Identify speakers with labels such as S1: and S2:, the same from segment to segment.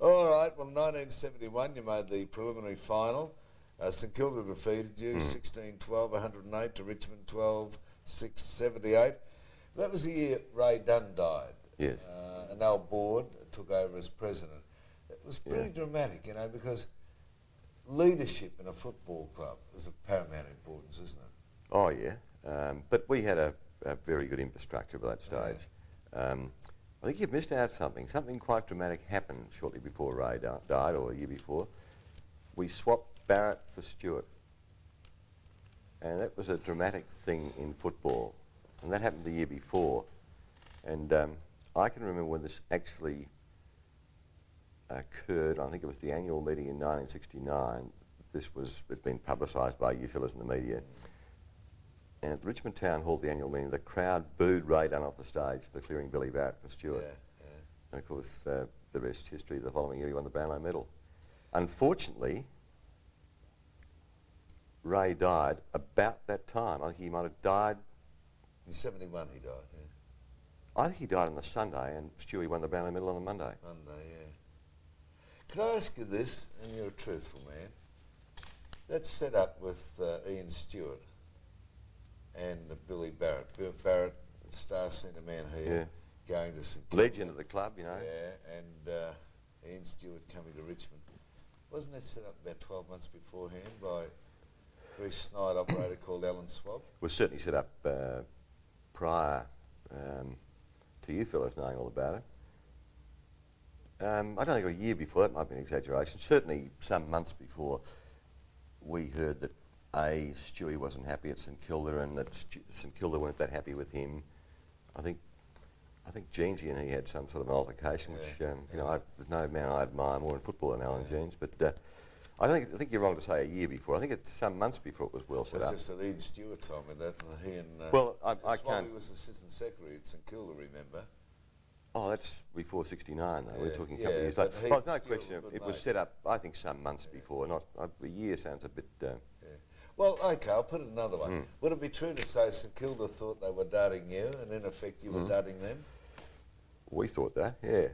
S1: All right, well, 1971, you made the preliminary final. St Kilda defeated you 16-12, 108 to Richmond 12-6, 78. That was the year Ray Dunn died.
S2: Yes.
S1: And Al Board took over as president. It was pretty dramatic, you know, because leadership in a football club is of paramount importance, isn't it?
S2: Oh, yeah. But we had a very good infrastructure by that stage. I think you've missed out something. Something quite dramatic happened shortly before Ray died, or a year before. We swapped Barrett for Stewart. And that was a dramatic thing in football. And that happened the year before. And I can remember when this actually occurred. I think it was the annual meeting in 1969. It'd been publicised by you fellas in the media. And at the Richmond Town Hall, the annual meeting, the crowd booed Ray Dunn off the stage for clearing Billy Barrett for Stewart. And of course, the rest history. The following year, he won the Brownlow Medal. Unfortunately, Ray died about that time. I think he might have died...
S1: In 71 he died,
S2: I think he died on the Sunday, and Stewie won the Brownlow Medal on the Monday.
S1: Monday, Could I ask you this, and you're a truthful man? That's set up with Ian Stewart and Billy Barrett. Bill Barrett, star centre man here, going to St Kilda.
S2: Legend of the club, you know.
S1: Yeah, and Ian Stewart coming to Richmond. Wasn't that set up about 12 months beforehand by a very snide operator called Alan Swab?
S2: It was certainly set up prior to you fellas knowing all about it. I don't think a year before, that might be an exaggeration. Certainly some months before, we heard that Stewie wasn't happy at St Kilda, and that St Kilda weren't that happy with him. I think Jeansy and he had some sort of an altercation, which you know, there's no man I admire more in football than Alan Jeans. But I think you're wrong to say a year before. I think it's some months before it was well set up.
S1: It's just that Ian Stewart told me that, and he and
S2: well, I can't.
S1: He was assistant secretary at St Kilda, remember?
S2: Oh, that's before '69, though. We're talking a couple of years later. Well, no question. It was set up, I think, some months before. Not a year sounds a bit.
S1: Well, okay, I'll put it another way. Would it be true to say St Kilda thought they were darting you, and in effect you were darting them?
S2: We thought that, yeah.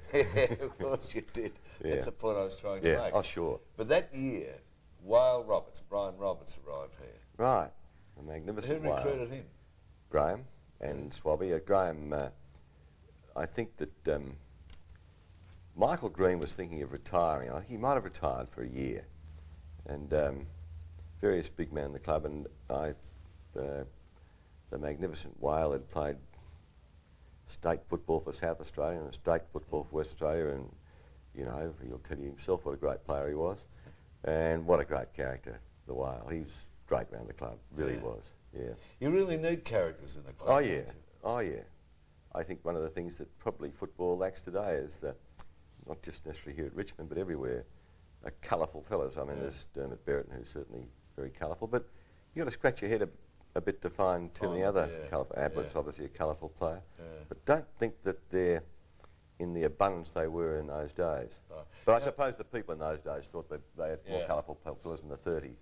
S1: Of course you did.
S2: Yeah.
S1: That's the point I was trying to make.
S2: Oh, sure.
S1: But that year, Brian Roberts arrived here.
S2: Right, a magnificent
S1: Who recruited him?
S2: Graham and Swabby. Graham, I think that Michael Green was thinking of retiring. I think he might have retired for a year. And various big men in the club, and the magnificent Whale had played state football for South Australia and state football for West Australia, and you know, he'll tell you himself what a great player he was, and what a great character, the Whale. He was great around the club, really was, yeah.
S1: You really need characters in the club.
S2: Oh yeah, oh yeah. I think one of the things that probably football lacks today is not just necessarily here at Richmond, but everywhere, are colourful fellas. I mean, there's Dermot Berriton, who's certainly very colourful, but you've got to scratch your head a bit to find too many other colourful. Abbott's obviously a colourful player, but don't think that they're in the abundance they were in those days. But I suppose the people in those days thought that they had more colourful players in the 30s.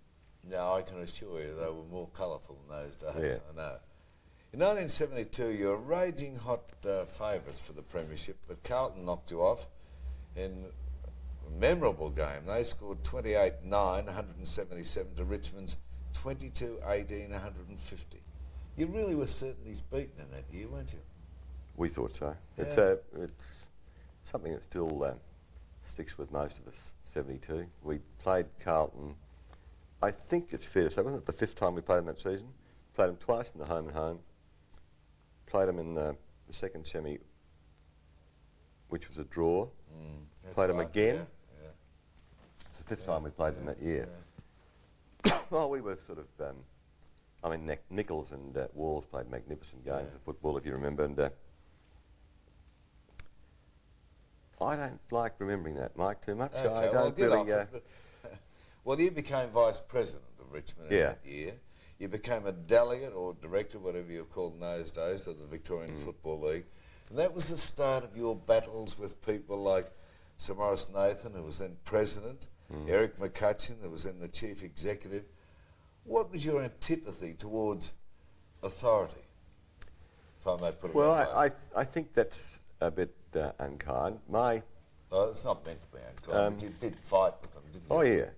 S1: No, I can assure you they were more colourful in those days, I know. In 1972, you were raging hot favourites for the premiership, but Carlton knocked you off in a memorable game. They scored 28-9, 177 to Richmond's 22-18, 150. You really were certain he's beaten in that year, weren't you?
S2: We thought so. Yeah. It's something that still sticks with most of us, 72. We played Carlton, I think it's fair to say, wasn't it the 5th time we played them that season? Played them twice in the home and home. Played them in the second semi, which was a draw. Played them again. It's the 5th time we played them that year. Well, we were sort of, I mean, Nichols and Walls played magnificent games of football, if you remember, and I don't like remembering that, Mike, too much.
S1: Okay,
S2: I don't really...
S1: Well, you became vice president of Richmond in that year. You became a delegate or director, whatever you were called in those days, of the Victorian Football League. And that was the start of your battles with people like Sir Maurice Nathan, who was then president, Eric McCutcheon, who was then the chief executive. What was your antipathy towards authority, if I may put it that way?
S2: Well, I think that's a bit unkind. My
S1: Oh, it's not meant to be unkind, but you did fight with them, didn't you?
S2: Oh, yeah.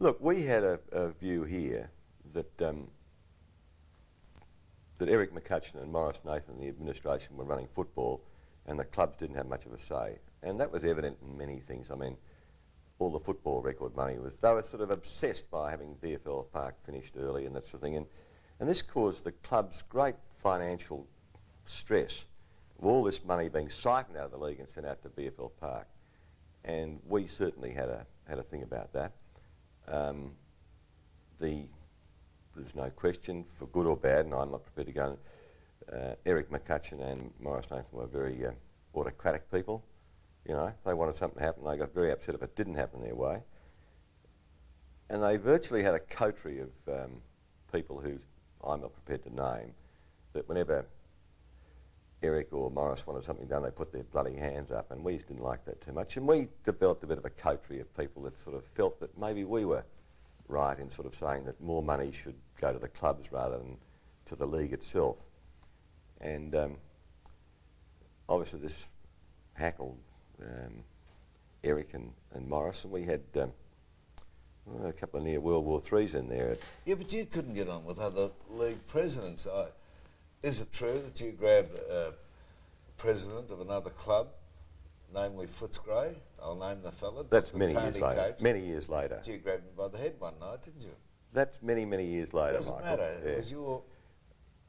S2: Look, we had a view here that that Eric McCutcheon and Morris Nathan and the administration were running football and the clubs didn't have much of a say. And that was evident in many things. I mean, all the football record money was, they were sort of obsessed by having VFL Park finished early and that sort of thing. And this caused the clubs great financial stress of all this money being siphoned out of the league and sent out to VFL Park. And we certainly had a thing about that. There's no question, for good or bad, and I'm not prepared to go. Eric McCutcheon and Morris Nathan were very autocratic people. You know, they wanted something to happen. They got very upset if it didn't happen their way. And they virtually had a coterie of people who I'm not prepared to name, that whenever Eric or Morris wanted something done, they put their bloody hands up, and we didn't like that too much. And we developed a bit of a coterie of people that sort of felt that maybe we were right in sort of saying that more money should go to the clubs rather than to the league itself. And obviously this hackled Eric and Morris, and we had a couple of near World War IIIs in there.
S1: Yeah, but you couldn't get on with other league presidents. Is it true that you grabbed a president of another club, namely Footscray? I'll name the fella.
S2: That's many years later. Capes. Many years later.
S1: You grabbed him by the head one night, didn't you?
S2: That's many, many years later,
S1: Doesn't
S2: Michael.
S1: matter.
S2: Yeah.
S1: It was your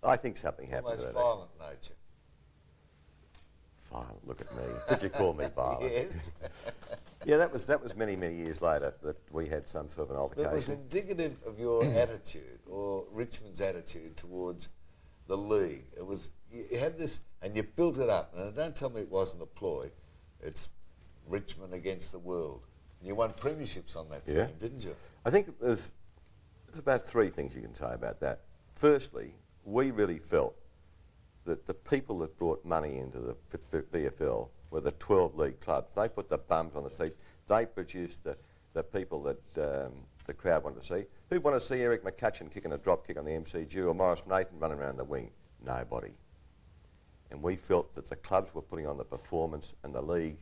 S2: I think something happened
S1: almost
S2: to that.
S1: violent nature.
S2: Violent, look at me. Did you call me violent?
S1: Yes.
S2: Yeah, that was many, many years later that we had some sort of an altercation.
S1: It was indicative of your attitude, or Richmond's attitude towards the league. It was, you had this, and you built it up. Now, don't tell me it wasn't a ploy. It's Richmond against the world. And you won premierships on that theme, didn't you?
S2: I think there's about three things you can say about that. Firstly, we really felt that the people that brought money into the VFL were the 12 league clubs. They put the bums on the seats. They produced the people that the crowd wanted to see. Who wanted to see Eric McCutcheon kicking a drop kick on the MCG or Morris Nathan running around the wing? Nobody. And we felt that the clubs were putting on the performance and the league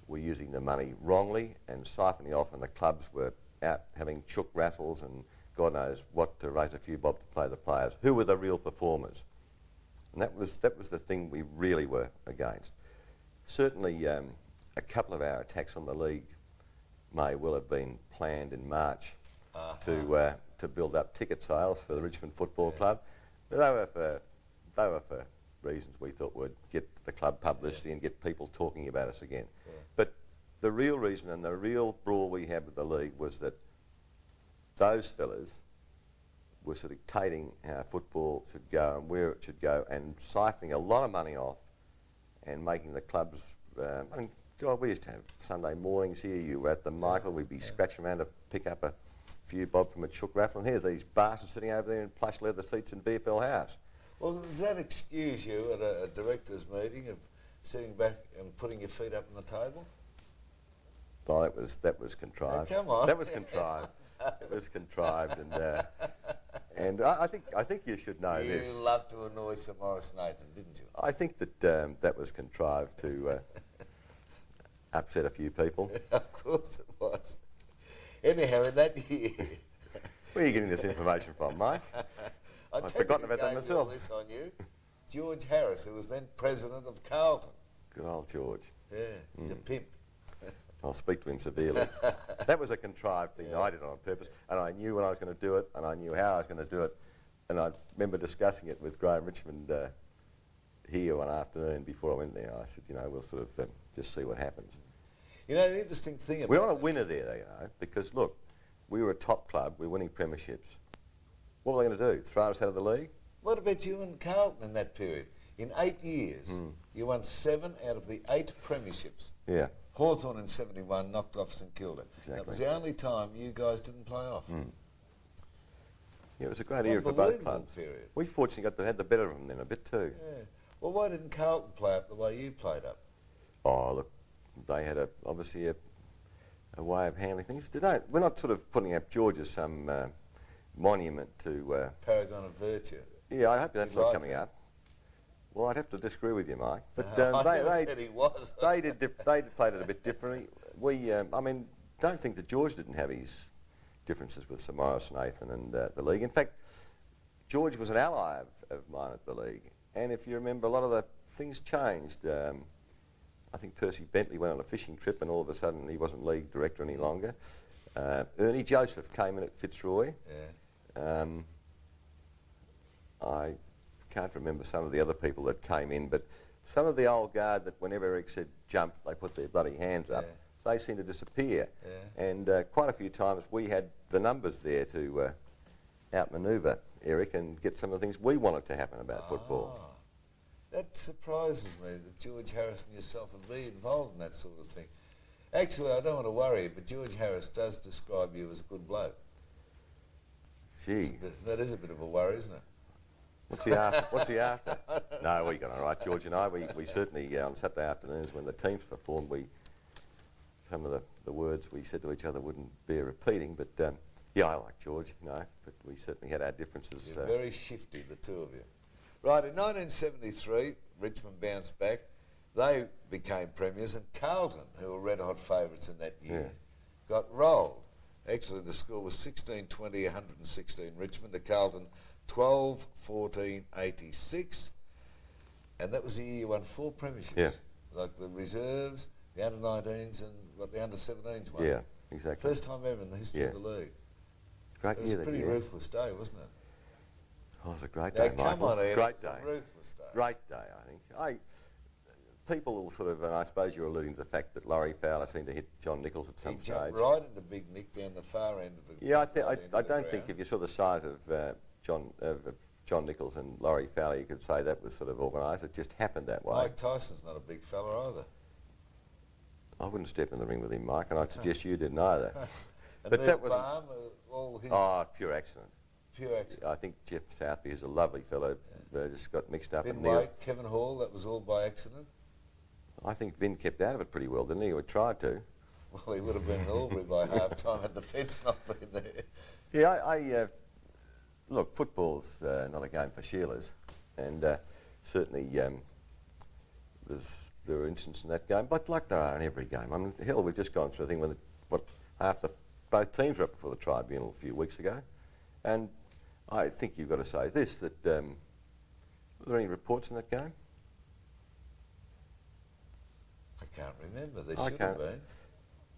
S2: were using the money wrongly and siphoning off, and the clubs were out having chook raffles and God knows what to raise a few bob to play the players. Who were the real performers? And that was the thing we really were against. Certainly a couple of our attacks on the league may well have been planned in March to build up ticket sales for the Richmond Football Club. But they were for reasons we thought would get the club publicity and get people talking about us again. Yeah. But the real reason and the real brawl we had with the league was that those fellas were sort of dictating how football should go and where it should go and siphoning a lot of money off and making the clubs... I mean, God, we used to have Sunday mornings here. You were at the Michael. We'd be scratching around to pick up a few bob from a chook raffle. And here's these bastards sitting over there in plush leather seats in VFL House.
S1: Well, does that excuse you at a directors' meeting of sitting back and putting your feet up on the table?
S2: Oh, that was contrived.
S1: Oh, come on.
S2: That was contrived. It was contrived, and I think you should know this.
S1: You loved to annoy Sir Morris Nathan, didn't you?
S2: I think that that was contrived to upset a few people.
S1: Of course it was. Anyhow, in that year...
S2: Where are you getting this information from, Mike? I've forgotten about that myself.
S1: All this on you. George Harris, who was then president of Carlton.
S2: Good old George.
S1: Yeah, he's a pimp.
S2: I'll speak to him severely. That was a contrived thing. I did it on purpose, and I knew when I was going to do it, and I knew how I was going to do it. And I remember discussing it with Graham Richmond here one afternoon before I went there. I said, you know, we'll sort of just see what happens.
S1: You know, the interesting thing about...
S2: We're on a winner there, you know, because, look, we were a top club. We're winning premierships. What were they going to do? Throw us out of the league?
S1: What about you and Carlton in that period? In 8 years, you won 7 out of the 8 premierships.
S2: Yeah.
S1: Hawthorn in 71 knocked off St Kilda.
S2: Exactly.
S1: That was the only time you guys didn't play off.
S2: Yeah, it was a great era for both clubs.
S1: Period.
S2: We fortunately had the better of them then a bit too.
S1: Yeah. Well, why didn't Carlton play up the way you played up?
S2: Oh, look, they had obviously a way of handling things. We're not sort of putting up George as some monument to...
S1: Paragon of virtue.
S2: Yeah, I hope that's not coming up. Well, I'd have to disagree with you, Mike. But
S1: I never said he was.
S2: they played it a bit differently. We, I mean, don't think that George didn't have his differences with Sir Maurice Nathan and the league. In fact, George was an ally of mine at the league. And if you remember, a lot of the things changed. I think Percy Bentley went on a fishing trip and all of a sudden he wasn't league director any longer. Ernie Joseph came in at Fitzroy.
S1: Yeah.
S2: I can't remember some of the other people that came in, but some of the old guard that whenever Eric said jump, they put their bloody hands up, they seemed to disappear.
S1: Yeah.
S2: And quite a few times we had the numbers there to outmanoeuvre Eric and get some of the things we wanted to happen about football.
S1: That surprises me that George Harris and yourself would be involved in that sort of thing. Actually, I don't want to worry you, but George Harris does describe you as a good bloke.
S2: Gee.
S1: That is a bit of a worry, isn't it?
S2: What's he after? No, we got on right, George and I. We certainly, on Saturday afternoons when the teams performed, some of the words we said to each other wouldn't bear repeating, but yeah, I like George, but we certainly had our differences.
S1: You're very shifty, the two of you. Right, in 1973, Richmond bounced back. They became premiers, and Carlton, who were red-hot favourites in that year, got rolled. Actually, the score was 16-20, 116 Richmond to Carlton, 12-14, 86. And that was the year you won 4 premierships.
S2: Yeah.
S1: Like the reserves, the under-19s, and what the under-17s won.
S2: Yeah, exactly.
S1: First time ever in the history of the league.
S2: Great
S1: It was
S2: year
S1: a pretty ruthless day, wasn't it?
S2: Oh, it was a great day, Michael.
S1: Come on, Ian.
S2: Great day.
S1: Ruthless day.
S2: Great day, I think. People will sort of, and I suppose you're alluding to the fact that Laurie Fowler seemed to hit John Nichols at some stage.
S1: He jumped right into Big Nick down the far end of the
S2: Yeah, I don't think if you saw the size of John Nichols and Laurie Fowler, you could say that was sort of organised. It just happened that way.
S1: Mike Tyson's not a big fella either.
S2: I wouldn't step in the ring with him, Mike, and I'd suggest you didn't either.
S1: And
S2: but that was
S1: all his
S2: pure accident.
S1: Pure accident.
S2: I think Jeff Southby is a lovely fellow. Just got mixed up.
S1: Vin Wade, Kevin Hall, that was all by accident.
S2: I think Vin kept out of it pretty well, didn't he? Or tried to.
S1: Well, he would have been in Albury by half-time had the fence not been there.
S2: Yeah, look, football's not a game for Sheilas, and certainly there are instances in that game, but like there are in every game. I mean, hell, we've just gone through a thing when both teams were up before the tribunal a few weeks ago, and I think you've got to say this, that were there any reports in that game?
S1: I can't remember. There should have been.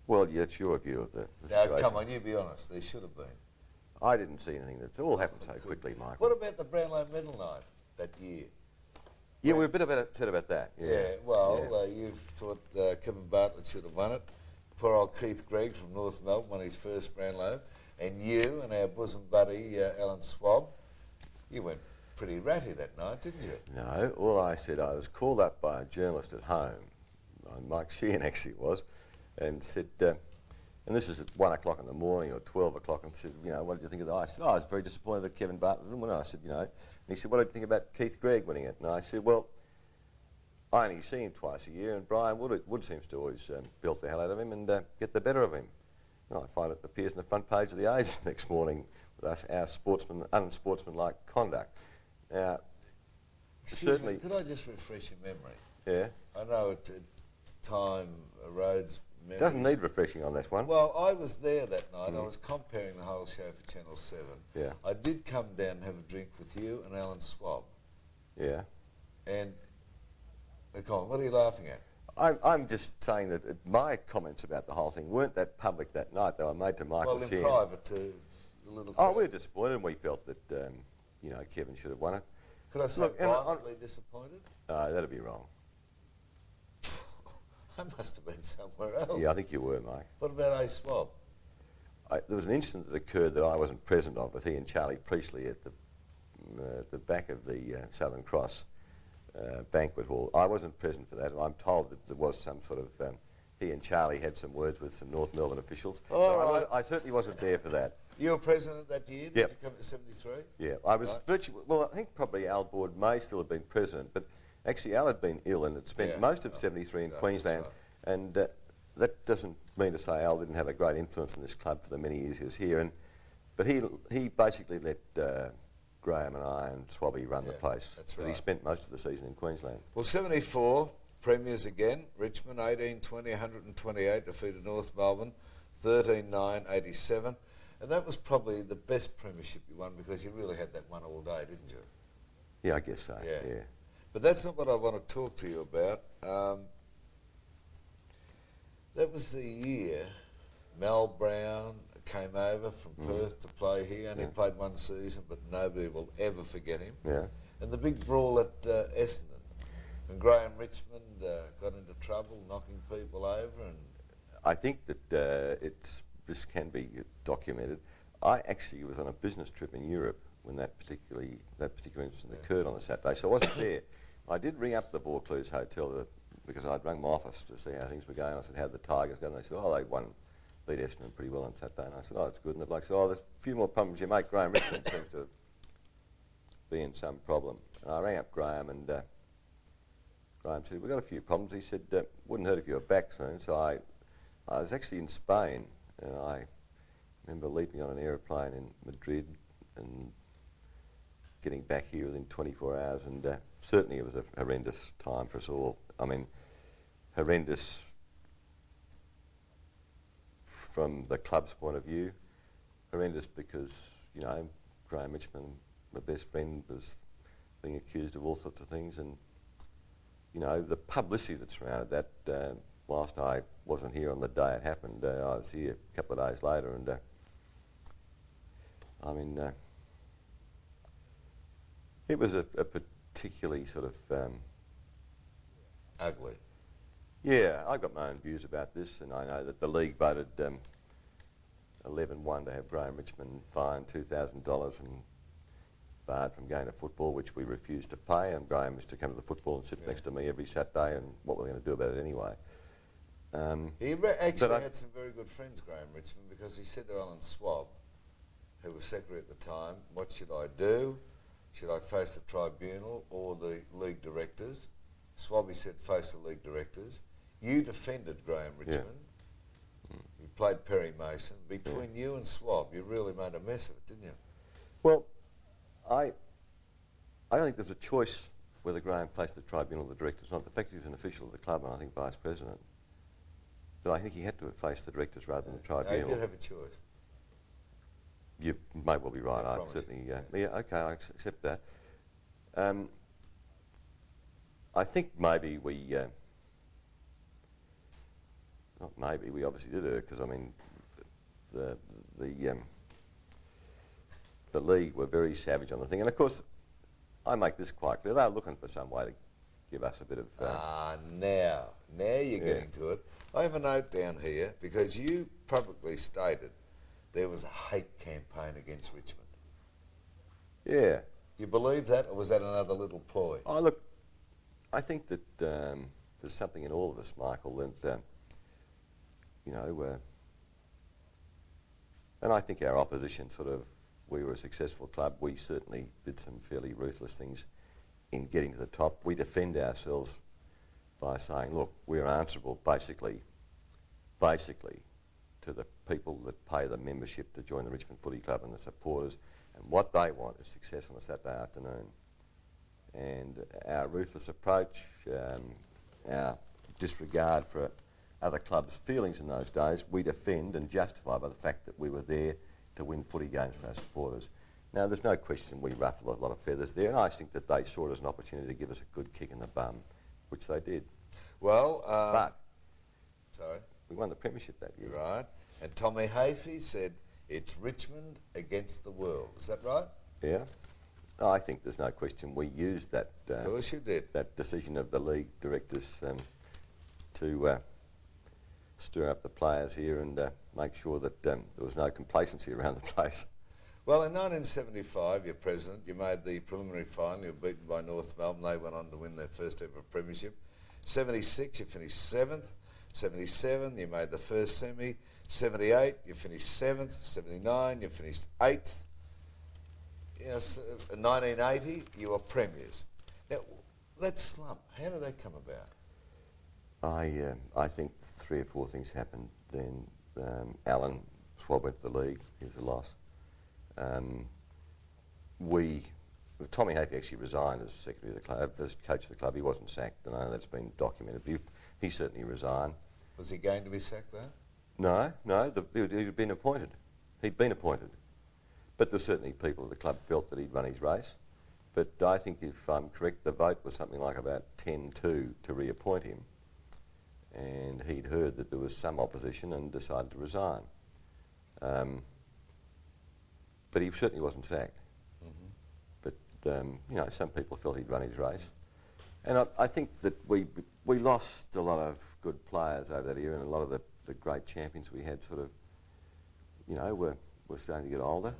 S2: Well, yeah, it's your view of the situation.
S1: Come on, you be honest. There should have been.
S2: I didn't see anything. That's all happened so quickly, Michael.
S1: What about the Brownlow Medal night that year?
S2: Yeah, we're a bit upset about that.
S1: You thought Kevin Bartlett should have won it. Poor old Keith Gregg from North Melbourne won his first Brownlow. And you and our bosom buddy, Alan Swab, you went pretty ratty that night, didn't you?
S2: No, all I said, I was called up by a journalist at home, Mike Sheehan actually was, and said, and this is at 1 o'clock in the morning or 12 o'clock, and said, what did you think of that? I said, I was very disappointed that Kevin Bartlett didn't win it. I said, and he said, what did you think about Keith Gregg winning it? And I said, well, I only see him twice a year, and Brian Wood seems to always belt the hell out of him and get the better of him. And I find it appears on the front page of the Age next morning with our unsportsmanlike conduct. Now, certainly...
S1: Could I just refresh your memory?
S2: Yeah.
S1: I know time erodes memories.
S2: Doesn't need refreshing on this one.
S1: Well, I was there that night. I was comparing the whole show for Channel 7.
S2: Yeah.
S1: I did come down and have a drink with you and Alan Swab.
S2: Yeah.
S1: And, come on, what are you laughing at?
S2: I'm just saying that my comments about the whole thing weren't that public that night. They were made to Michael Sheehan.
S1: Well, in private to the little...
S2: Oh, we were disappointed and we felt that, Kevin should have won it.
S1: Could I say violently disappointed?
S2: That'd be wrong.
S1: I must have been somewhere else.
S2: Yeah, I think you were, Mike.
S1: What about A. Swab?
S2: There was an incident that occurred that I wasn't present of with he and Charlie Priestley at the back of the Southern Cross banquet hall. I wasn't present for that, and I'm told that there was some sort of... he and Charlie had some words with some North Melbourne officials.
S1: Oh,
S2: I certainly wasn't there for that.
S1: You were president that year?
S2: Yep.
S1: Did you come to 73?
S2: Yeah, I was virtually... Well, I think probably Al Board may still have been president, but actually Al had been ill and had spent most of 73 in Queensland, and that doesn't mean to say Al didn't have a great influence in this club for the many years he was here. But he basically let Graham and I and Swabby run the place.
S1: That's
S2: but
S1: right.
S2: he spent most of the season in Queensland.
S1: Well, 74, premiers again. Richmond, 18-20, 128, defeated North Melbourne, 13-9, 87. And that was probably the best premiership you won because you really had that one all day, didn't you?
S2: Yeah, I guess so, yeah.
S1: But that's not what I want to talk to you about. That was the year Mal Brown came over from Perth to play here, and he played one season, but nobody will ever forget him.
S2: Yeah.
S1: And the big brawl at Essendon, and Graham Richmond got into trouble, knocking people over. And
S2: I think that this can be documented. I actually was on a business trip in Europe when that particular incident occurred on the Saturday, so I wasn't there. I did ring up the Vaucluse Hotel because I'd rung my office to see how things were going. I said, how'd the Tigers go? And they said, oh, they beat Essendon pretty well on Saturday. And I said, oh, that's good. And the bloke said, oh, there's a few more problems. Your mate Graham Richmond seems to be in some problem. And I rang up Graham, and Graham said, we've got a few problems. He said, wouldn't hurt if you were back soon. So I was actually in Spain, and I remember leaping on an aeroplane in Madrid and getting back here within 24 hours, and certainly it was a horrendous time for us all. I mean, horrendous from the club's point of view, horrendous because, you know, Graham Richmond, my best friend, was being accused of all sorts of things, and, you know, the publicity that surrounded that, whilst I wasn't here on the day it happened, I was here a couple of days later, and I mean, it was a particularly sort of...
S1: ugly.
S2: Yeah, I've got my own views about this, and I know that the league voted 11-1 to have Graham Richmond fined $2,000 and barred from going to football, which we refused to pay, and Graham used to come to the football and sit next to me every Saturday, and what we're going to do about it anyway.
S1: He actually had some very good friends, Graham Richmond, because he said to Alan Swab, who was secretary at the time, what should I do? Should I face the tribunal or the league directors? Swabby said face the league directors. You defended Graham Richmond. Yeah. You played Perry Mason. Between you and Swab, you really made a mess of it, didn't you?
S2: Well, I don't think there's a choice whether Graham faced the tribunal or the directors. Not the fact he was an official of the club and I think vice president. But I think he had to have faced the directors rather than the tribunal.
S1: He did have a choice.
S2: You may well be right.
S1: I
S2: certainly. Yeah. Okay, I accept that. I think maybe we, not maybe, we obviously did it because I mean, the league were very savage on the thing, and of course, I make this quite clear. They're looking for some way to give us a bit of.
S1: Now you're getting to it. I have a note down here because you publicly stated there was a hate campaign against Richmond. Yeah. You believe that, or was that another little ploy?
S2: Oh, look, I think that there's something in all of us, Michael, that, you know, and I think our opposition sort of, we were a successful club. We certainly did some fairly ruthless things in getting to the top. We defend ourselves by saying, look, we're answerable basically to the people that pay the membership to join the Richmond Footy Club and the supporters, and what they want is success on a Saturday afternoon. And our ruthless approach, our disregard for other clubs' feelings in those days, we defend and justify by the fact that we were there to win footy games for our supporters. Now, there's no question we ruffled a lot of feathers there, and I think that they saw it as an opportunity to give us a good kick in the bum, which they did.
S1: Well,
S2: but
S1: sorry,
S2: we won the premiership that year.
S1: Right, and Tommy Hafey said it's Richmond against the world. Is that right?
S2: Yeah. I think there's no question we used that.
S1: Of course you did.
S2: That decision of the league directors to stir up the players here and make sure that there was no complacency around the place.
S1: Well, in 1975, you're president. You made the preliminary final. You were beaten by North Melbourne. They went on to win their first ever premiership. 76, you finished 7th. 77, you made the first semi. 78, you finished 7th. 79, you finished 8th. Yes, 1980, you were premiers. Now, that slump, how did that come about?
S2: I think 3 or 4 things happened then. Alan Swab went to the league. He was a loss. Tommy Happy actually resigned as secretary of the club, as coach of the club. He wasn't sacked, and I know that's been documented, but he certainly resigned.
S1: Was he going to be sacked though?
S2: No, he'd been appointed. He'd been appointed. But there's certainly people at the club felt that he'd run his race. But I think if I'm correct, the vote was something like about 10-2 to reappoint him. And he'd heard that there was some opposition and decided to resign. But he certainly wasn't sacked. But, some people felt he'd run his race. And I think that we lost a lot of good players over that era, and a lot of the great champions we had sort of, were starting to get older.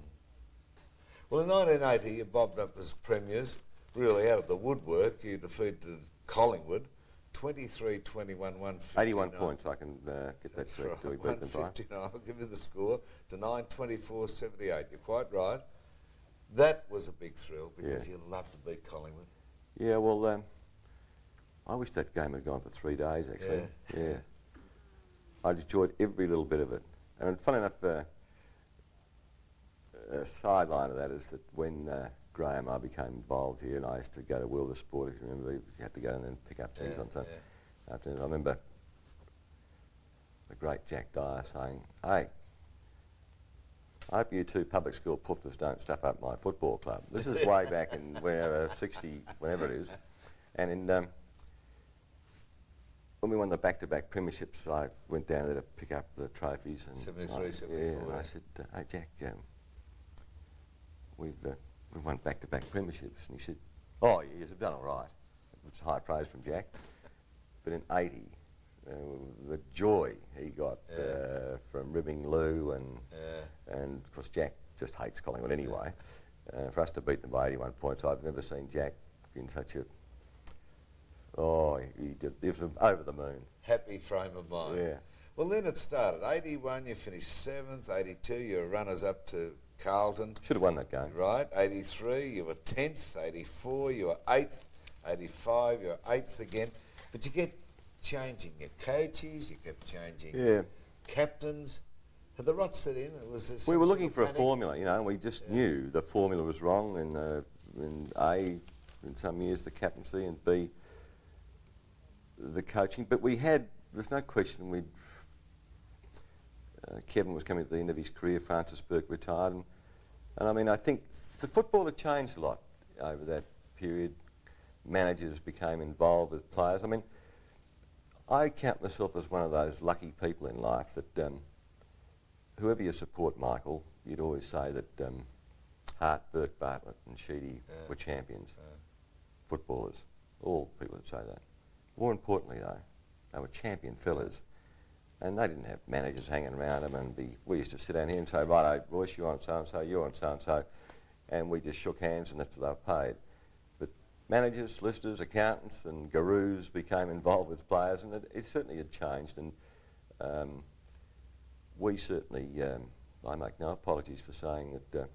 S1: Well, in 1980, you bobbed up as premiers, really out of the woodwork. You defeated Collingwood, 23-21, 159.
S2: 81 points, I can get that correct.
S1: Right, 159, I'll give you the score, to 9-24-78. You're quite right. That was a big thrill because you loved to beat Collingwood.
S2: Yeah, well, I wish that game had gone for 3 days, actually. Yeah. I enjoyed every little bit of it. And funny enough, a sideline of that is that when Graham and I became involved here, and I used to go to World of Sport, if you remember, you had to go in and pick up things on Sunday afternoons. I remember the great Jack Dyer saying, "Hey, I hope you two public school pufters don't stuff up my football club." This is way back in whenever, 60, whenever it is. And in, when we won the back-to-back premierships, I went down there to pick up the trophies. And
S1: 73, 74.
S2: Yeah, and I said, "Hey, Jack, we've won back-to-back premierships." And he said, "Oh, yeah, you've done all right." It's high praise from Jack. But in 80, the joy he got from ribbing Lou and of course Jack just hates Collingwood anyway. For us to beat them by 81 points, I've never seen Jack in such a... he was over the moon.
S1: Happy frame of mind.
S2: Yeah.
S1: Well, then it started. 81, you finished 7th. 82, you were runners-up to Carlton.
S2: Should have won that game.
S1: Right. 83, you were 10th. 84, you were 8th. 85, you were 8th again. But you kept changing your coaches, you kept changing captains. Had the rot set in?
S2: We were looking for a formula, and we just knew the formula was wrong in A, in some years the captaincy, and B, the coaching. But there's no question, Kevin was coming to the end of his career, Francis Burke retired, and I mean, I think the football had changed a lot over that period. Managers became involved with players. I mean, I count myself as one of those lucky people in life that whoever you support, Michael, you'd always say that Hart, Burke, Bartlett and Sheedy were champions, footballers. All people would say that. More importantly, though, they were champion fellas. And they didn't have managers hanging around them, and we used to sit down here and say, "Righto, Royce, you're on so-and-so, you're on so-and-so," and we just shook hands and that's what they were paid. But managers, solicitors, accountants and gurus became involved with players, and it certainly had changed. And we certainly, I make no apologies for saying that,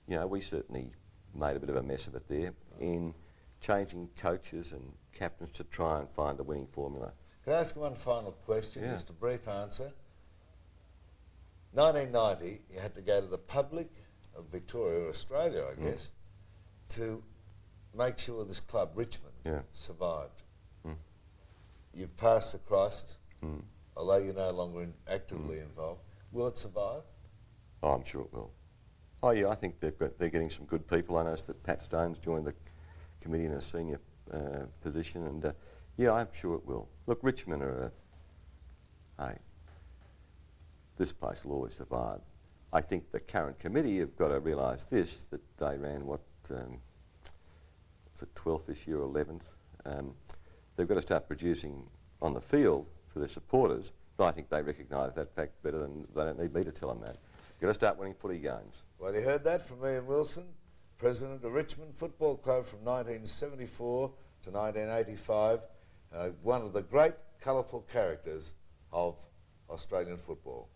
S2: we certainly made a bit of a mess of it there in changing coaches and captains to try and find the winning formula.
S1: Can I ask one final question, just a brief answer? 1990, you had to go to the public of Victoria, or Australia, I guess, to make sure this club, Richmond, survived. You've passed the crisis, although you're no longer actively involved. Will it survive?
S2: Oh, I'm sure it will. Oh, yeah, I think they're getting some good people. I noticed that Pat Stone's joined the committee in a senior position, and yeah, I'm sure it will. Look, Richmond this place will always survive. I think the current committee have got to realise this, that they ran, was it 12th this year or 11th? They've got to start producing on the field for their supporters, but I think they recognise that fact better than they don't need me to tell them that. You've got to start winning footy games.
S1: Well, you heard that from Ian Wilson, president of Richmond Football Club from 1974 to 1985. One of the great colourful characters of Australian football.